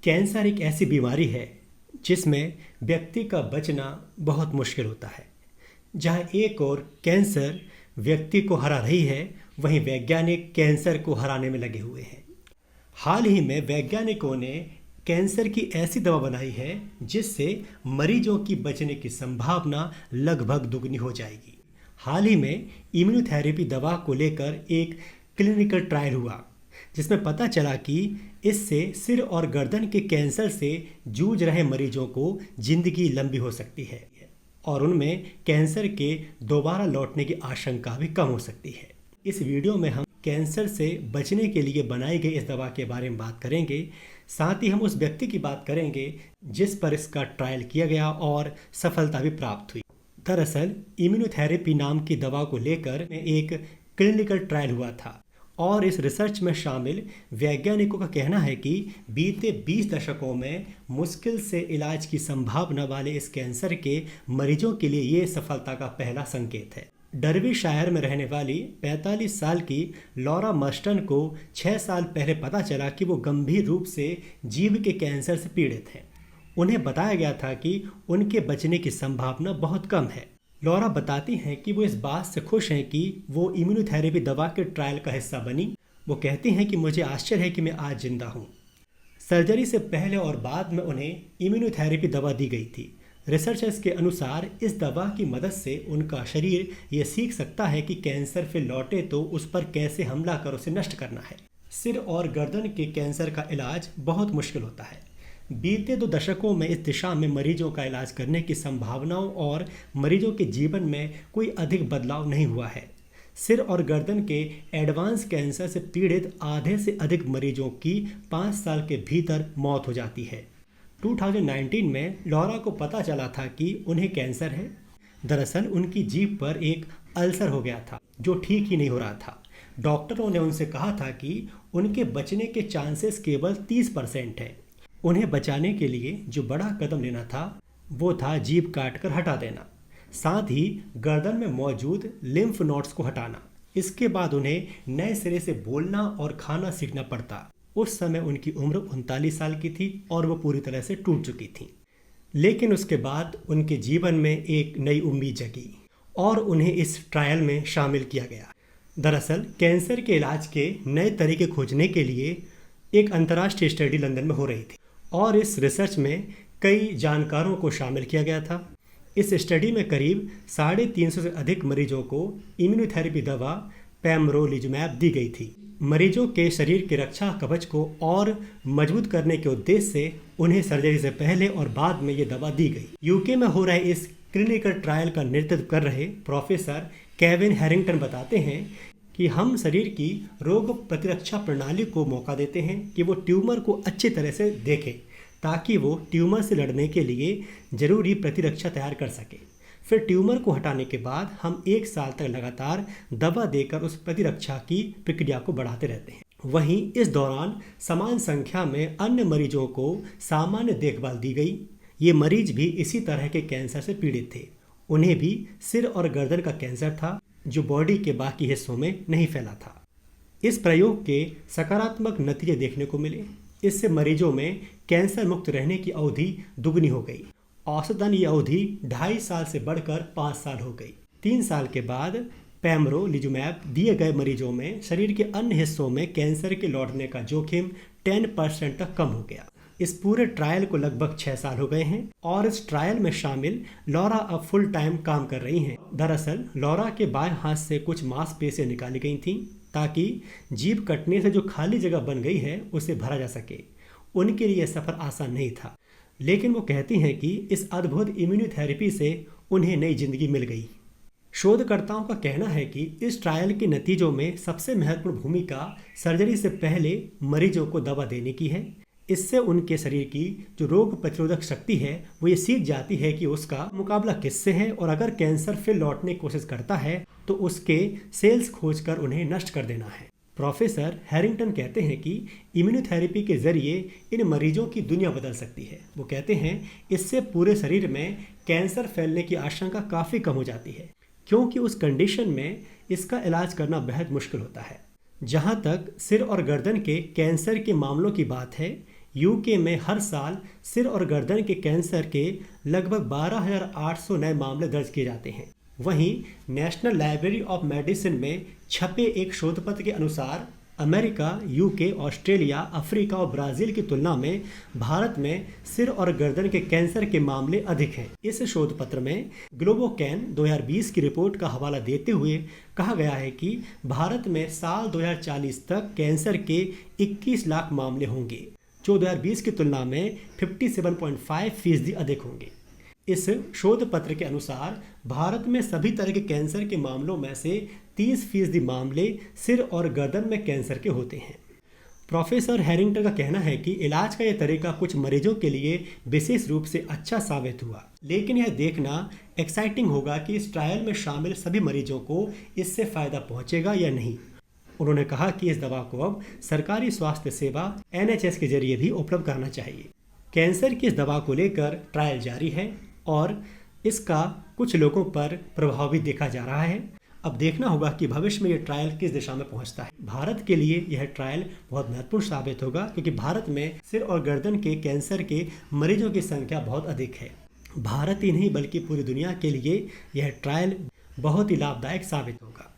Cancer एक ऐसी बीमारी है जिसमें व्यक्ति का बचना बहुत मुश्किल होता है। जहां एक ओर कैंसर व्यक्ति को हरा रही है, वहीं वैज्ञानिक कैंसर को हराने में लगे हुए हैं। हाल ही में वैज्ञानिकों ने कैंसर की ऐसी दवा बनाई है जिससे मरीजों की बचने की संभावना लगभग दुगनी हो जाएगी। हाल ही में इम्यूनोथेरेपी दवा को लेकर एक क्लिनिकल ट्रायल हुआ जिसमें पता चला कि इससे सिर और गर्दन के कैंसर से जूझ रहे मरीजों को जिंदगी लंबी हो सकती है और उनमें कैंसर के दोबारा लौटने की आशंका भी कम हो सकती है। इस वीडियो में हम कैंसर से बचने के लिए बनाई गई इस दवा के बारे में बात करेंगे। साथ ही हम उस व्यक्ति की बात करेंगे जिस पर इसका ट्रायल किया गया और सफलता भी प्राप्त हुई। दरअसल इम्यूनोथेरेपी नाम की दवा को लेकर एक क्लिनिकल ट्रायल हुआ था और इस रिसर्च में शामिल वैज्ञानिकों का कहना है कि बीते 20 दशकों में मुश्किल से इलाज की संभावना वाले इस कैंसर के मरीजों के लिए ये सफलता का पहला संकेत है। डर्बीशायर में रहने वाली 45 साल की लॉरा मर्स्टन को 6 साल पहले पता चला कि वो गंभीर रूप से जीभ के कैंसर से पीड़ित हैं। उन्हें बताया गया था कि उनके बचने की संभावना बहुत कम है। लॉरा बताती हैं कि वो इस बात से खुश हैं कि वो इम्यूनोथेरेपी दवा के ट्रायल का हिस्सा बनी। वो कहती हैं कि मुझे आश्चर्य है कि मैं आज जिंदा हूँ। सर्जरी से पहले और बाद में उन्हें इम्यूनोथेरेपी दवा दी गई थी। रिसर्चर्स के अनुसार इस दवा की मदद से उनका शरीर ये सीख सकता है कि कैंसर फिर लौटे तो उस पर कैसे हमला कर उसे नष्ट करना है। सिर और गर्दन के कैंसर का इलाज बहुत मुश्किल होता है। बीते 2 दशकों में इस दिशा में मरीजों का इलाज करने की संभावनाओं और मरीजों के जीवन में कोई अधिक बदलाव नहीं हुआ है। सिर और गर्दन के एडवांस कैंसर से पीड़ित आधे से अधिक मरीजों की 5 साल के भीतर मौत हो जाती है। 2019 में लॉरा को पता चला था कि उन्हें कैंसर है। दरअसल उनकी जीभ पर एक अल्सर हो गया था जो ठीक ही नहीं हो रहा था। डॉक्टरों ने उनसे कहा था कि उनके बचने के चांसेस केवल 30% हैं। उन्हें बचाने के लिए जो बड़ा कदम लेना था वो था जीभ काटकर हटा देना, साथ ही गर्दन में मौजूद लिम्फ नोड्स को हटाना। इसके बाद उन्हें नए सिरे से बोलना और खाना सीखना पड़ता। उस समय उनकी उम्र 39 साल की थी और वो पूरी तरह से टूट चुकी थी। लेकिन उसके बाद उनके जीवन में एक नई उम्मीद जगी और उन्हें इस ट्रायल में शामिल किया गया। दरअसल कैंसर के इलाज के नए तरीके खोजने के लिए एक अंतर्राष्ट्रीय स्टडी लंदन में हो रही थी और इस रिसर्च में कई जानकारों को शामिल किया गया था। इस स्टडी में करीब 350 से अधिक मरीजों को इम्यूनोथेरेपी दवा पेमब्रोलिजुमैब दी गई थी। मरीजों के शरीर के रक्षा कवच को और मजबूत करने के उद्देश्य से उन्हें सर्जरी से पहले और बाद में ये दवा दी गई। यूके में हो रहे इस क्लिनिकल ट्रायल का नेतृत्व कर रहे प्रोफेसर केविन हैरिंगटन बताते हैं कि हम शरीर की रोग प्रतिरक्षा प्रणाली को मौका देते हैं कि वो ट्यूमर को अच्छी तरह से देखे ताकि वो ट्यूमर से लड़ने के लिए ज़रूरी प्रतिरक्षा तैयार कर सके। फिर ट्यूमर को हटाने के बाद हम 1 साल तक लगातार दवा देकर उस प्रतिरक्षा की प्रक्रिया को बढ़ाते रहते हैं। वहीं इस दौरान समान संख्या में अन्य मरीजों को सामान्य देखभाल दी गई। ये मरीज भी इसी तरह के कैंसर से पीड़ित थे। उन्हें भी सिर और गर्दन का कैंसर था जो बॉडी के बाकी हिस्सों में नहीं फैला था। इस प्रयोग के सकारात्मक नतीजे देखने को मिले। इससे मरीजों में कैंसर मुक्त रहने की अवधि दुगनी हो गई। औसतन ये अवधि 2.5 साल से बढ़कर 5 साल हो गई। 3 साल के बाद पेमब्रोलिजुमैब दिए गए मरीजों में शरीर के अन्य हिस्सों में कैंसर के लौटने का जोखिम 10% तक कम हो गया। इस पूरे ट्रायल को लगभग 6 साल हो गए हैं और इस ट्रायल में शामिल लॉरा अब फुल टाइम काम कर रही हैं। दरअसल लॉरा के बाएं हाथ से कुछ मांसपेशियां निकाली गई थीं ताकि जीभ कटने से जो खाली जगह बन गई है उसे भरा जा सके। उनके लिए सफ़र आसान नहीं था, लेकिन वो कहती हैं कि इस अद्भुत इम्यूनोथेरेपी से उन्हें नई जिंदगी मिल गई। शोधकर्ताओं का कहना है कि इस ट्रायल के नतीजों में सबसे महत्वपूर्ण भूमिका सर्जरी से पहले मरीजों को दवा देने की है। इससे उनके शरीर की जो रोग प्रतिरोधक शक्ति है वो ये सीख जाती है कि उसका मुकाबला किससे है और अगर कैंसर फिर लौटने की कोशिश करता है तो उसके सेल्स खोजकर उन्हें नष्ट कर देना है। प्रोफेसर हैरिंगटन कहते हैं कि इम्यूनोथेरेपी के जरिए इन मरीजों की दुनिया बदल सकती है। वो कहते हैं इससे पूरे शरीर में कैंसर फैलने की आशंका काफ़ी कम हो जाती है, क्योंकि उस कंडीशन में इसका इलाज करना बेहद मुश्किल होता है। जहाँ तक सिर और गर्दन के कैंसर के मामलों की बात है, यूके में हर साल सिर और गर्दन के कैंसर के लगभग 12,800 नए मामले दर्ज किए जाते हैं। वहीं नेशनल लाइब्रेरी ऑफ मेडिसिन में छपे एक शोध पत्र के अनुसार अमेरिका, यूके, ऑस्ट्रेलिया, अफ्रीका और ब्राज़ील की तुलना में भारत में सिर और गर्दन के कैंसर के मामले अधिक हैं। इस शोध पत्र में ग्लोबोकैन 2020 की रिपोर्ट का हवाला देते हुए कहा गया है कि भारत में साल 2040 तक कैंसर के 21 लाख मामले होंगे, जो 2020 की तुलना में 57.5% अधिक होंगे। इस शोध पत्र के अनुसार भारत में सभी तरह के कैंसर के मामलों में से 30% मामले सिर और गर्दन में कैंसर के होते हैं। प्रोफेसर हैरिंगटन का कहना है कि इलाज का यह तरीका कुछ मरीजों के लिए विशेष रूप से अच्छा साबित हुआ, लेकिन यह देखना एक्साइटिंग होगा कि इस ट्रायल में शामिल सभी मरीजों को इससे फ़ायदा पहुंचेगा या नहीं। उन्होंने कहा कि इस दवा को अब सरकारी स्वास्थ्य सेवा NHS के जरिए भी उपलब्ध करना चाहिए। कैंसर की इस दवा को लेकर ट्रायल जारी है और इसका कुछ लोगों पर प्रभाव भी देखा जा रहा है। अब देखना होगा कि भविष्य में ये ट्रायल किस दिशा में पहुंचता है। भारत के लिए यह ट्रायल बहुत महत्वपूर्ण साबित होगा, क्योंकि भारत में सिर और गर्दन के कैंसर के मरीजों की संख्या बहुत अधिक है। भारत ही नहीं बल्कि पूरी दुनिया के लिए यह ट्रायल बहुत ही लाभदायक साबित होगा।